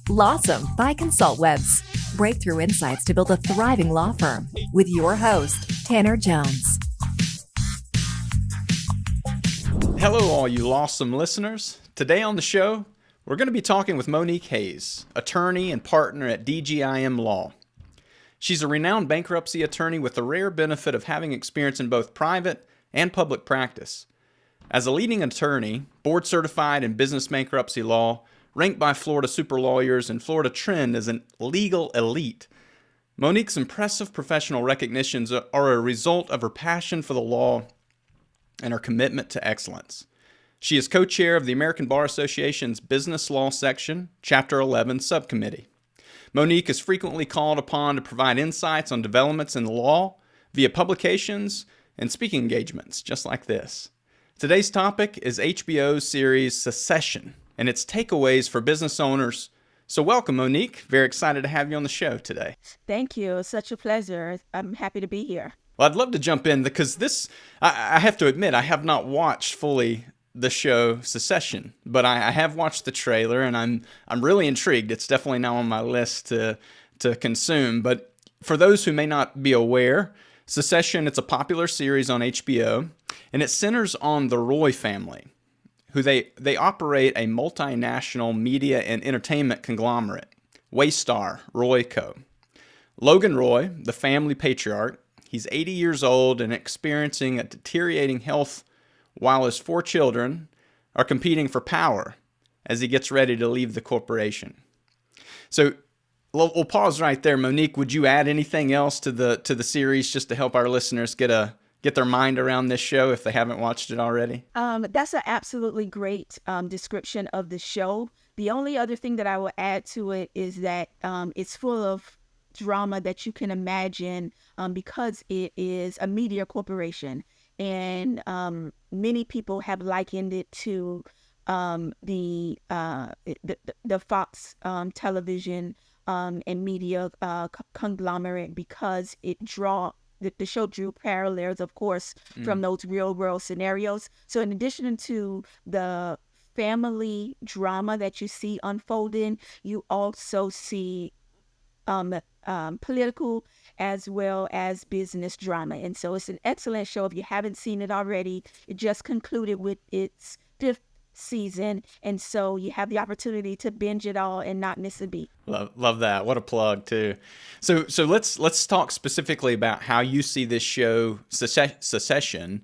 LAWsome by ConsultWebs. Breakthrough insights to build a thriving law firm with your host, Tanner Jones. Hello, all you LAWsome listeners. Today on the show, we're going to be talking with Monique Hayes, attorney and partner at DGIM Law. She's a renowned bankruptcy attorney with the rare benefit of having experience in both private and public practice. As a leading attorney, board certified in business bankruptcy law, ranked by Florida SuperLawyers and Florida Trend as an legal elite, Monique's impressive professional recognitions are a result of her passion for the law and her commitment to excellence. She is co-chair of the American Bar Association's Business Law Section, Chapter 11 Subcommittee. Monique is frequently called upon to provide insights on developments in the law via publications and speaking engagements, just like this. Today's topic is HBO's series Succession and its takeaways for business owners. So welcome, Monique. Very excited to have you on the show today. Thank you. It's such a pleasure. I'm happy to be here. Well, I'd love to jump in because I have to admit, I have not watched fully the show Succession, but I have watched the trailer and I'm really intrigued. It's definitely now on my list to consume. But for those who may not be aware, Succession, it's a popular series on HBO, and it centers on the Roy family, who they operate a multinational media and entertainment conglomerate, Waystar Roy Co. Logan Roy, the family patriarch, he's 80 years old and experiencing a deteriorating health while his 4 children are competing for power as he gets ready to leave the corporation. So we'll pause right there. Monique, would you add anything else to the series just to help our listeners get their mind around this show if they haven't watched it already? That's an absolutely great description of the show. The only other thing that I will add to it is that it's full of drama that you can imagine because it is a media corporation. And many people have likened it to the Fox television and media conglomerate because the show drew parallels, of course, from those real world scenarios. So in addition to the family drama that you see unfolding, you also see political as well as business drama. And so it's an excellent show. If you haven't seen it already, it just concluded with its 5th season. And so you have the opportunity to binge it all and not miss a beat. Love that. What a plug too. So let's talk specifically about how you see this show Succession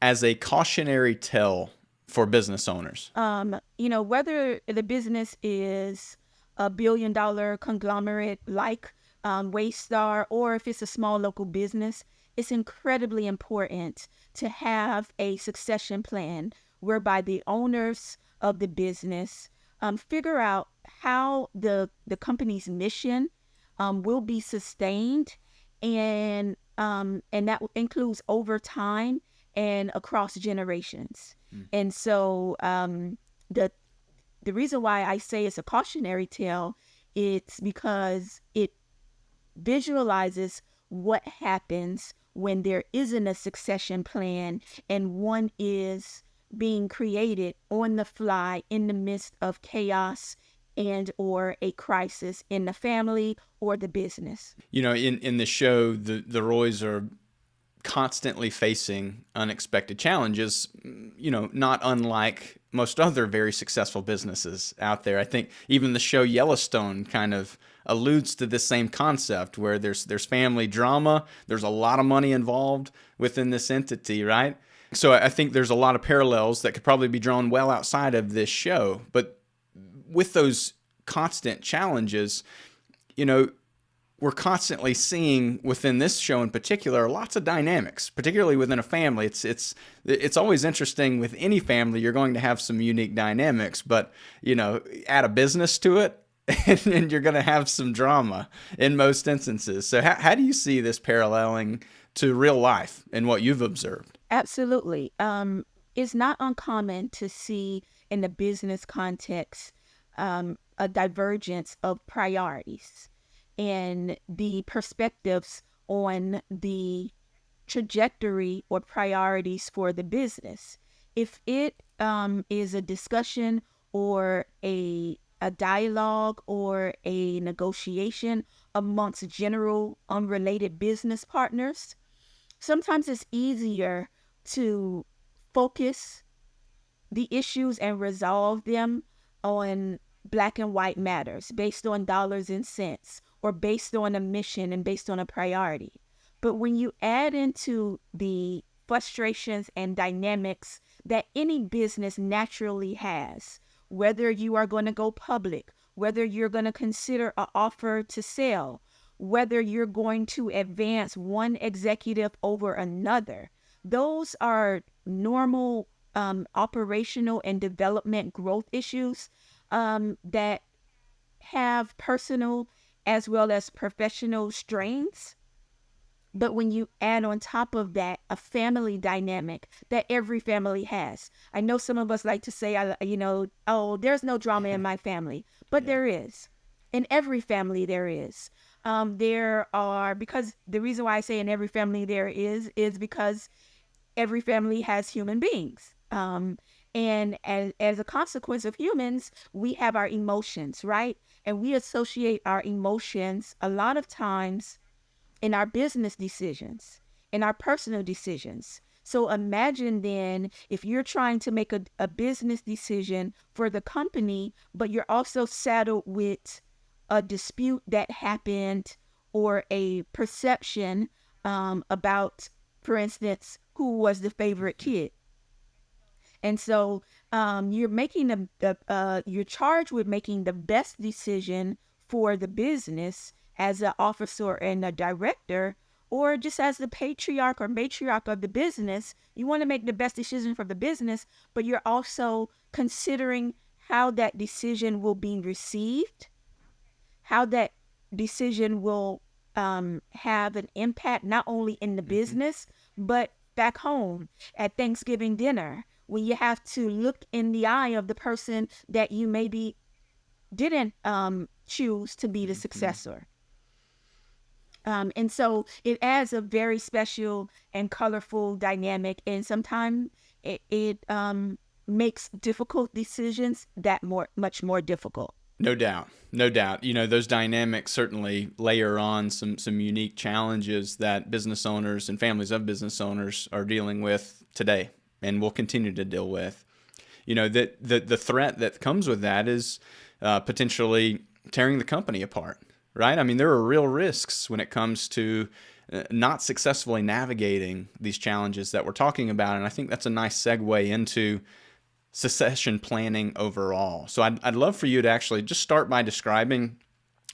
as a cautionary tale for business owners. Whether the business is a $1 billion conglomerate like Waystar, or if it's a small local business, it's incredibly important to have a succession plan whereby the owners of the business figure out how the company's mission will be sustained, and that includes over time and across generations. And so the reason why I say it's a cautionary tale, it's because it visualizes what happens when there isn't a succession plan and one is being created on the fly in the midst of chaos and or a crisis in the family or the business. In the show, the Roys are constantly facing unexpected challenges, not unlike most other very successful businesses out there. I think even the show Yellowstone kind of alludes to this same concept where there's family drama, there's a lot of money involved within this entity, right? So I think there's a lot of parallels that could probably be drawn well outside of this show. But with those constant challenges, we're constantly seeing within this show in particular lots of dynamics, particularly within a family. It's always interesting with any family. You're going to have some unique dynamics, but add a business to it, and you're going to have some drama in most instances. So how do you see this paralleling to real life and what you've observed? Absolutely. It's not uncommon to see in the business context a divergence of priorities and the perspectives on the trajectory or priorities for the business. If it is a discussion or a a dialogue or a negotiation amongst general unrelated business partners, sometimes it's easier to focus the issues and resolve them on black and white matters based on dollars and cents or based on a mission and based on a priority. But when you add into the frustrations and dynamics that any business naturally has, whether you are going to go public, whether you're going to consider an offer to sell, whether you're going to advance one executive over another, those are normal operational and development growth issues that have personal as well as professional strains. But when you add on top of that a family dynamic that every family has, I know some of us like to say, oh, there's no drama in my family, but there is. In every family there is. There are, because the reason why I say in every family there is because every family has human beings. And as a consequence of humans, we have our emotions, right? And we associate our emotions a lot of times in our business decisions, in our personal decisions. So imagine then if you're trying to make a business decision for the company, but you're also saddled with a dispute that happened or a perception about, for instance, who was the favorite kid. And so you're making you're charged with making the best decision for the business as an officer and a director, or just as the patriarch or matriarch of the business. You want to make the best decision for the business, but you're also considering how that decision will be received, how that decision will have an impact not only in the business, but back home at Thanksgiving dinner, when you have to look in the eye of the person that you maybe didn't choose to be the successor. And so it adds a very special and colorful dynamic, and sometimes it makes difficult decisions that much more difficult. No doubt. No doubt. Those dynamics certainly layer on some unique challenges that business owners and families of business owners are dealing with today and will continue to deal with. That the threat that comes with that is potentially tearing the company apart, right? I mean, there are real risks when it comes to not successfully navigating these challenges that we're talking about. And I think that's a nice segue into succession planning overall. So I'd love for you to actually just start by describing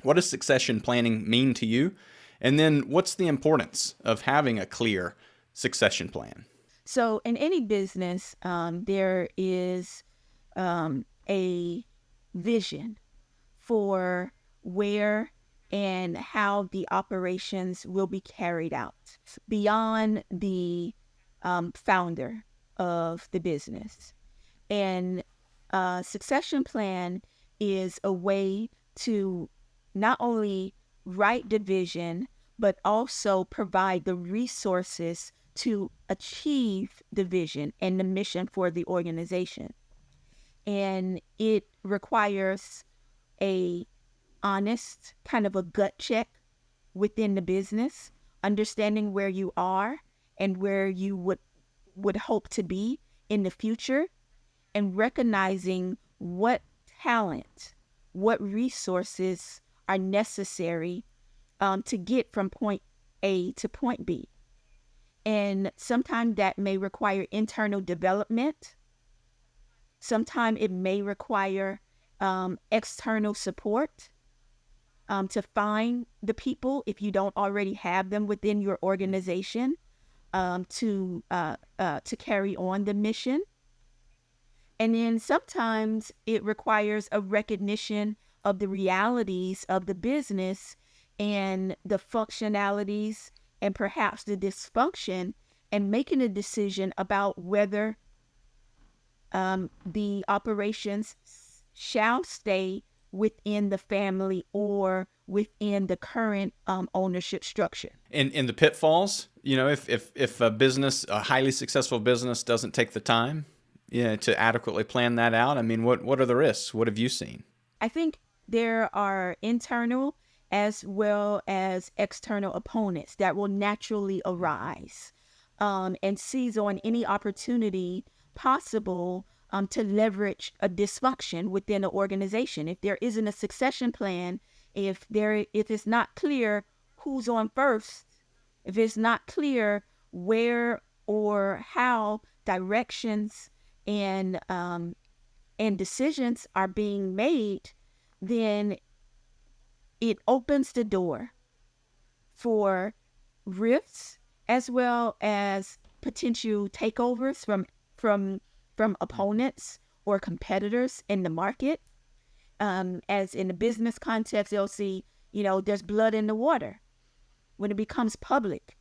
what does succession planning mean to you, and then what's the importance of having a clear succession plan? So in any business, there is a vision for where and how the operations will be carried out beyond the founder of the business. And a succession plan is a way to not only write the vision, but also provide the resources to achieve the vision and the mission for the organization. And it requires a honest kind of a gut check within the business, understanding where you are and where you would hope to be in the future, and recognizing what talent, what resources are necessary to get from point A to point B. And sometimes that may require internal development. Sometimes it may require external support to find the people, if you don't already have them within your organization, to carry on the mission. And then sometimes it requires a recognition of the realities of the business and the functionalities and perhaps the dysfunction, and making a decision about whether the operations shall stay within the family or within the current ownership structure. In the pitfalls, if a highly successful business doesn't take the time to adequately plan that out, I mean, what are the risks? What have you seen? I think there are internal as well as external opponents that will naturally arise, and seize on any opportunity possible to leverage a dysfunction within an organization. If there isn't a succession plan, if it's not clear who's on first, if it's not clear where or how directions and decisions are being made, then it opens the door for rifts as well as potential takeovers from opponents or competitors in the market. As in the business context, they'll see, there's blood in the water when it becomes public.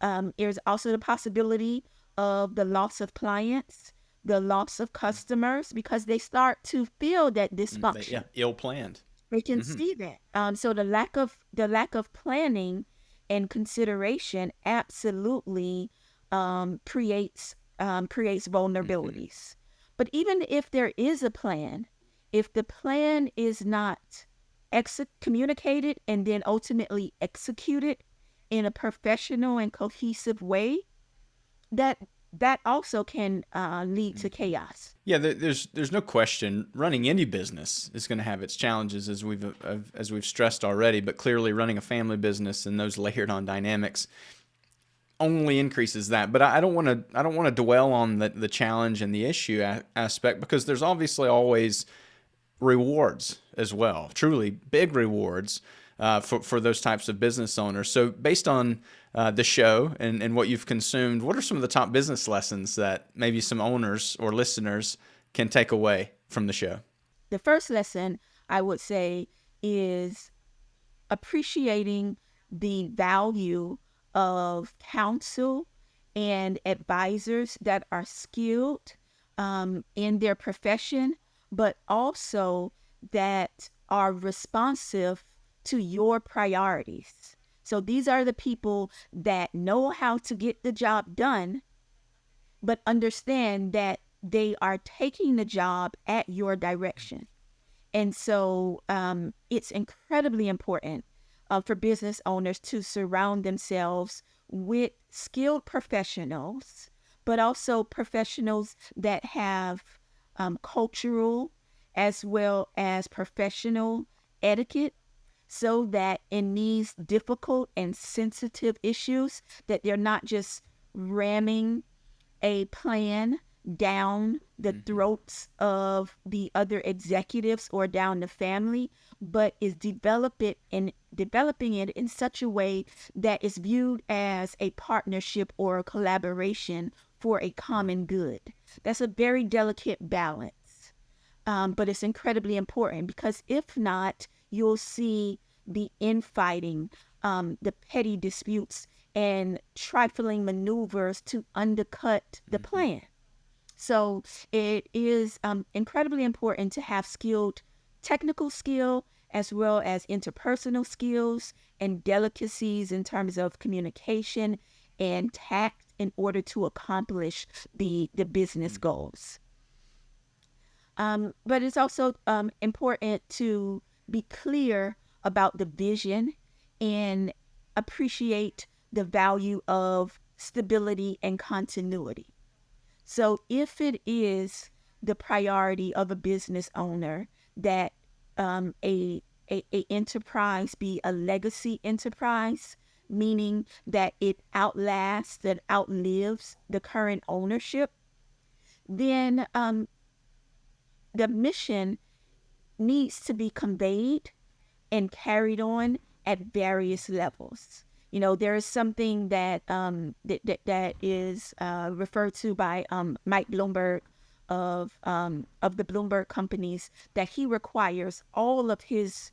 There's also the possibility of the loss of clients, the loss of customers, because they start to feel that dysfunction. Yeah, ill-planned. They can see that. So the lack of planning and consideration absolutely creates vulnerabilities. But even if there is a plan, if the plan is not communicated and then ultimately executed in a professional and cohesive way, that also can lead to chaos. Yeah, there's no question. Running any business is going to have its challenges, as we've stressed already. But clearly, running a family business and those layered on dynamics only increases that. But I don't want to dwell on the challenge and the issue aspect, because there's obviously always rewards as well, truly big rewards for those types of business owners. So based on the show and what you've consumed, what are some of the top business lessons that maybe some owners or listeners can take away from the show? The first lesson I would say is appreciating the value of counsel and advisors that are skilled in their profession, but also that are responsive to your priorities. So these are the people that know how to get the job done, but understand that they are taking the job at your direction. And so it's incredibly important for business owners to surround themselves with skilled professionals, but also professionals that have cultural as well as professional etiquette, so that in these difficult and sensitive issues, that they're not just ramming a plan down the throats of the other executives or down the family, but is developing it in such a way that is viewed as a partnership or a collaboration for a common good. That's a very delicate balance, but it's incredibly important, because if not, you'll see the infighting, the petty disputes, and trifling maneuvers to undercut the plan. So it is incredibly important to have skilled technical skill as well as interpersonal skills and delicacies in terms of communication and tact in order to accomplish the business goals. But it's also important to be clear about the vision and appreciate the value of stability and continuity. So if it is the priority of a business owner that a enterprise be a legacy enterprise, meaning that it outlasts and outlives the current ownership, then the mission needs to be conveyed and carried on at various levels. There is something that that is referred to by Mike Bloomberg of the Bloomberg companies, that he requires all of his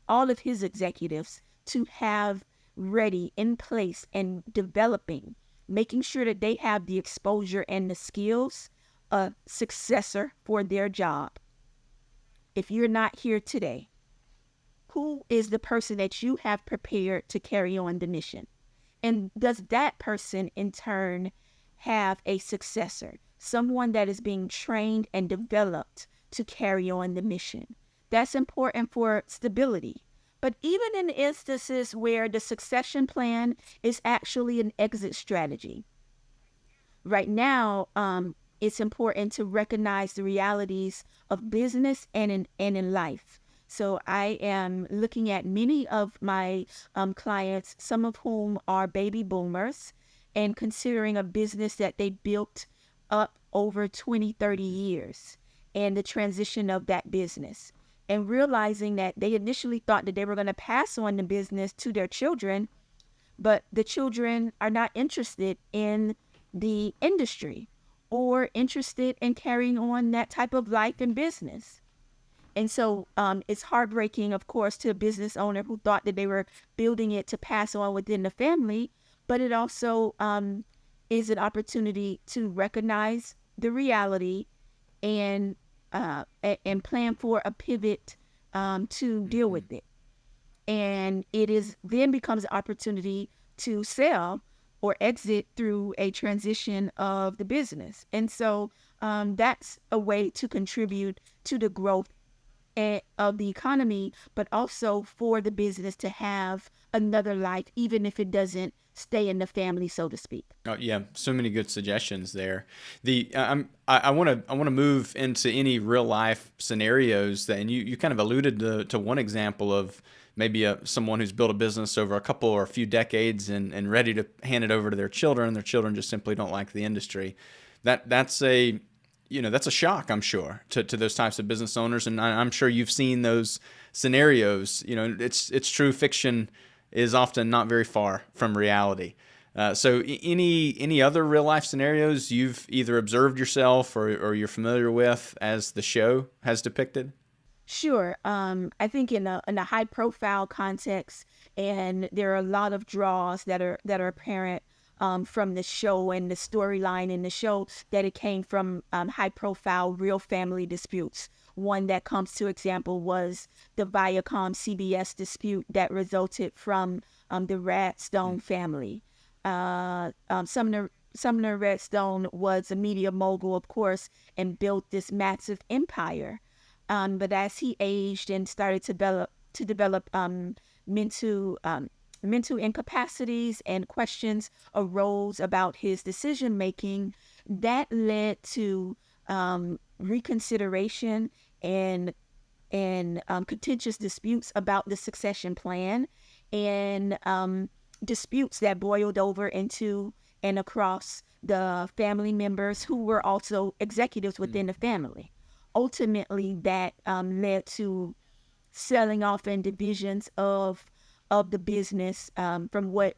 executives to have ready, in place, and developing, making sure that they have the exposure and the skills, a successor for their job. If you're not here today, who is the person that you have prepared to carry on the mission? And does that person in turn have a successor, someone that is being trained and developed to carry on the mission? That's important for stability. But even in instances where the succession plan is actually an exit strategy, right now, it's important to recognize the realities of business and in life. So I am looking at many of my clients, some of whom are baby boomers, and considering a business that they built up over 20, 30 years and the transition of that business. And realizing that they initially thought that they were going to pass on the business to their children, but the children are not interested in the industry or interested in carrying on that type of life and business. And so it's heartbreaking, of course, to a business owner who thought that they were building it to pass on within the family, but it also is an opportunity to recognize the reality and plan for a pivot to deal with it. And it is then becomes an opportunity to sell or exit through a transition of the business. And so that's a way to contribute to the growth of the economy, but also for the business to have another life, even if it doesn't stay in the family, so to speak. Oh yeah, so many good suggestions there. I want to move into any real life scenarios that, and you kind of alluded to one example of maybe someone who's built a business over a couple or a few decades and ready to hand it over to their children. Their children just simply don't like the industry. That's a shock, I'm sure, to those types of business owners, and I'm sure you've seen those scenarios. It's true. Fiction is often not very far from reality. So any other real life scenarios you've either observed yourself or you're familiar with as the show has depicted? Sure. I think in a high profile context, and there are a lot of draws that are apparent from the show and the storyline in the show, that it came from high profile real family disputes. One that comes to example was the Viacom CBS dispute that resulted from the Redstone family. Sumner Redstone was a media mogul, of course, and built this massive empire. But as he aged and started to develop mental incapacities and questions arose about his decision making, that led to reconsideration and contentious disputes about the succession plan, and disputes that boiled over into and across the family members who were also executives within the family. Ultimately, that led to selling off and divisions of the business from what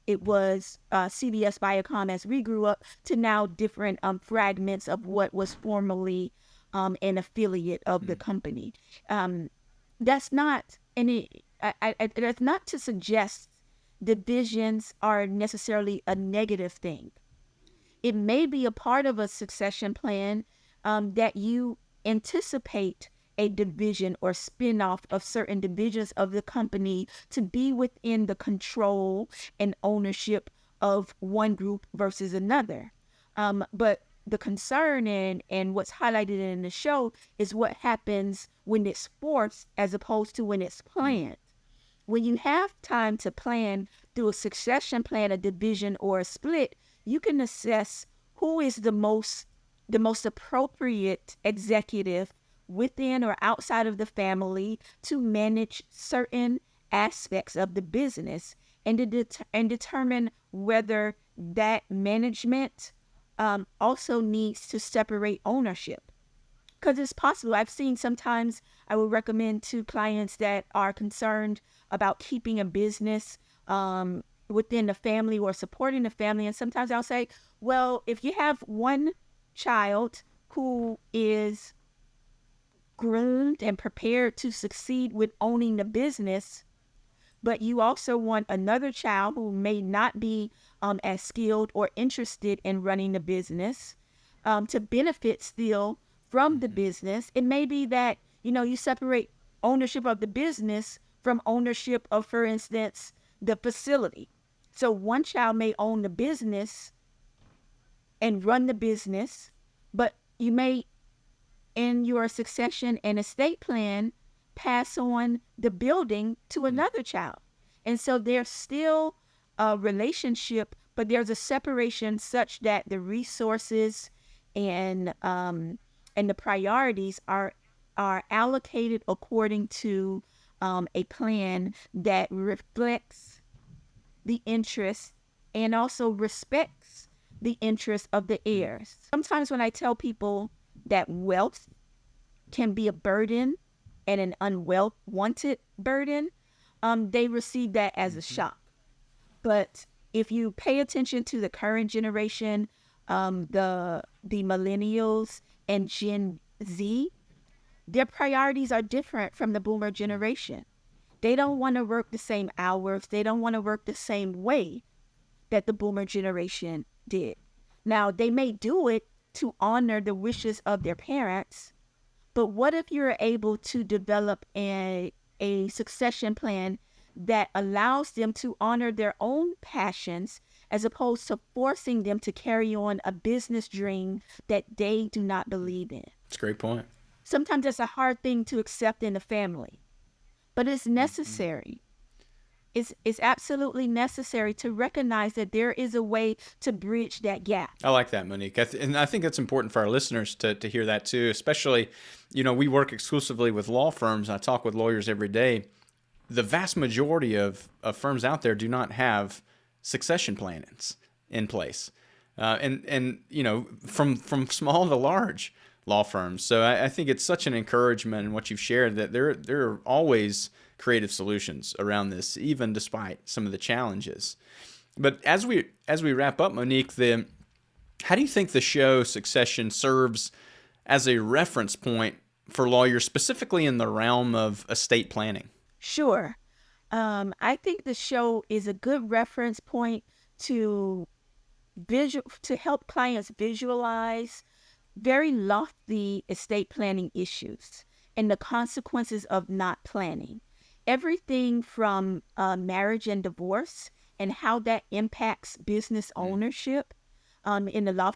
it was CBS Viacom as we grew up to now different fragments of what was formerly an affiliate of the company. That's not that's not to suggest divisions are necessarily a negative thing. It may be a part of a succession plan that you anticipate a division or spin-off of certain divisions of the company to be within the control and ownership of one group versus another. But the concern and what's highlighted in the show is what happens when it's forced as opposed to when it's planned. When you have time to plan through a succession plan, a division, or a split, you can assess who is the most appropriate executive within or outside of the family to manage certain aspects of the business, and determine whether that management also needs to separate ownership. Because it's possible. I've seen sometimes I would recommend to clients that are concerned about keeping a business within the family or supporting the family. And sometimes I'll say, well, if you have one child who is groomed and prepared to succeed with owning the business, but you also want another child who may not be as skilled or interested in running the business to benefit still from the business, it may be that, you separate ownership of the business from ownership of, for instance, the facility. So one child may own the business and run the business, but you may, in your succession and estate plan, pass on the building to another child. And so there's still a relationship, but there's a separation such that the resources and the priorities are allocated according to a plan that reflects the interests and also respects the interests of the heirs. Sometimes when I tell people that wealth can be a burden and an unwanted burden, they receive that as a shock. But if you pay attention to the current generation, the millennials and Gen Z, their priorities are different from the boomer generation. They don't want to work the same hours. They don't want to work the same way that the boomer generation did. Now, they may do it to honor the wishes of their parents, but what if you're able to develop a succession plan that allows them to honor their own passions as opposed to forcing them to carry on a business dream that they do not believe in? That's a great point. Sometimes it's a hard thing to accept in the family, but it's necessary. It's absolutely necessary to recognize that there is a way to bridge that gap. I like that, Monique. And I think it's important for our listeners to hear that too, especially, we work exclusively with law firms. I talk with lawyers every day. The vast majority of firms out there do not have succession plans in place. And from small to large law firms. So I think it's such an encouragement in what you've shared that there are always creative solutions around this, even despite some of the challenges. But as we wrap up, Monique, how do you think the show Succession serves as a reference point for lawyers, specifically in the realm of estate planning? Sure. I think the show is a good reference point to help clients visualize very lofty estate planning issues and the consequences of not planning. Everything from marriage and divorce and how that impacts business ownership. In the law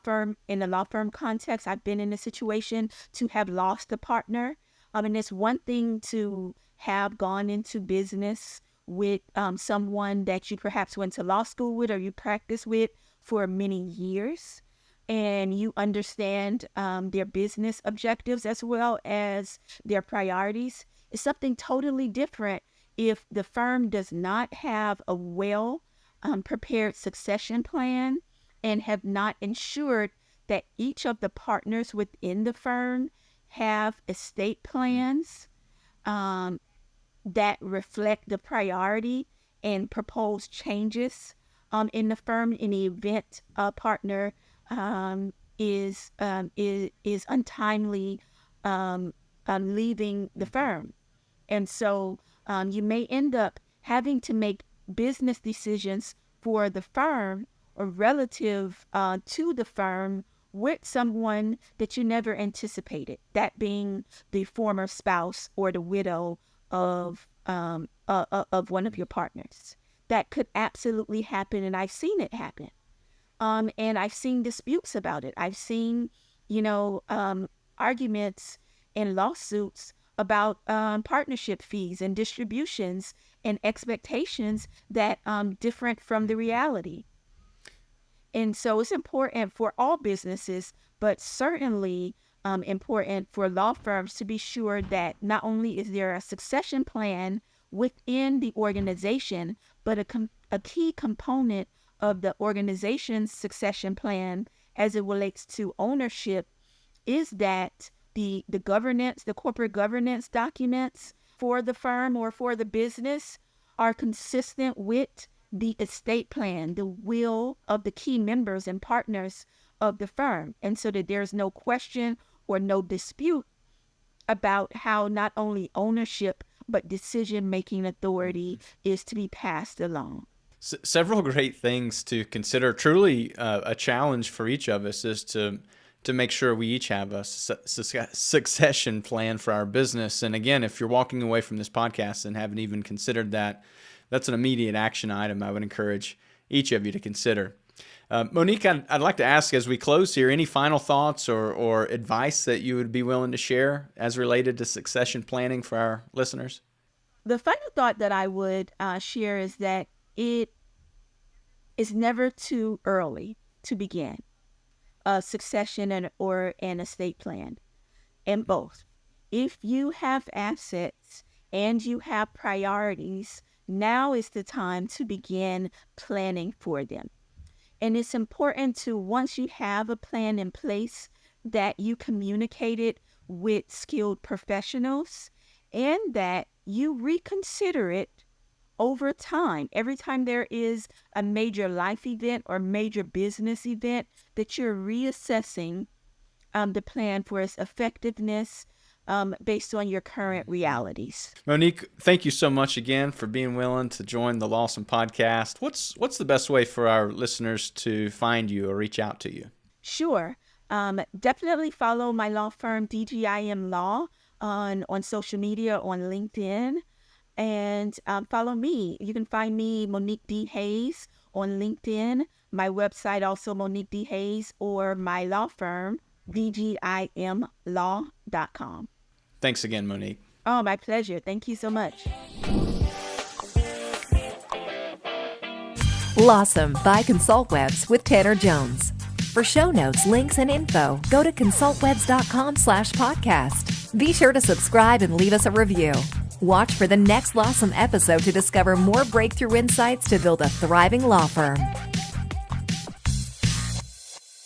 firm context, I've been in a situation to have lost a partner. And it's one thing to have gone into business with someone that you perhaps went to law school with or you practiced with for many years, and you understand their business objectives as well as their priorities. It's something totally different if the firm does not have a prepared succession plan and have not ensured that each of the partners within the firm have estate plans that reflect the priority and propose changes in the firm in the event a partner is untimely leaving the firm. And so you may end up having to make business decisions for the firm or relative to the firm with someone that you never anticipated, that being the former spouse or the widow of one of your partners. That could absolutely happen, and I've seen it happen. And I've seen disputes about it. I've seen, arguments and lawsuits about partnership fees and distributions and expectations that different from the reality. And so it's important for all businesses, but certainly important for law firms to be sure that not only is there a succession plan within the organization, but a key component of the organization's succession plan as it relates to ownership is that the governance, the corporate governance documents for the firm or for the business are consistent with the estate plan, the will of the key members and partners of the firm. And so that there's no question or no dispute about how not only ownership, but decision-making authority is to be passed along. Several great things to consider. Truly a challenge for each of us is to make sure we each have a succession plan for our business. And again, if you're walking away from this podcast and haven't even considered that, that's an immediate action item I would encourage each of you to consider. Monique, I'd like to ask as we close here, any final thoughts or advice that you would be willing to share as related to succession planning for our listeners? The final thought that I would share is that it is never too early to begin a succession or an estate plan, and both. If you have assets and you have priorities, now is the time to begin planning for them. And it's important to, once you have a plan in place, that you communicate it with skilled professionals and that you reconsider it over time. Every time there is a major life event or major business event, that you're reassessing the plan for its effectiveness based on your current realities. Monique, thank you so much again for being willing to join the LAWsome Podcast. What's the best way for our listeners to find you or reach out to you? Sure. Definitely follow my law firm, DGIM Law, on social media, on LinkedIn. And follow me. You can find me, Monique D. Hayes, on LinkedIn. My website also, Monique D. Hayes, or my law firm, DGIMlaw.com. Thanks again, Monique. Oh, my pleasure. Thank you so much. LAWsome by ConsultWebs with Tanner Jones. For show notes, links, and info, go to consultwebs.com/podcast. Be sure to subscribe and leave us a review. Watch for the next LAWsome episode to discover more breakthrough insights to build a thriving law firm.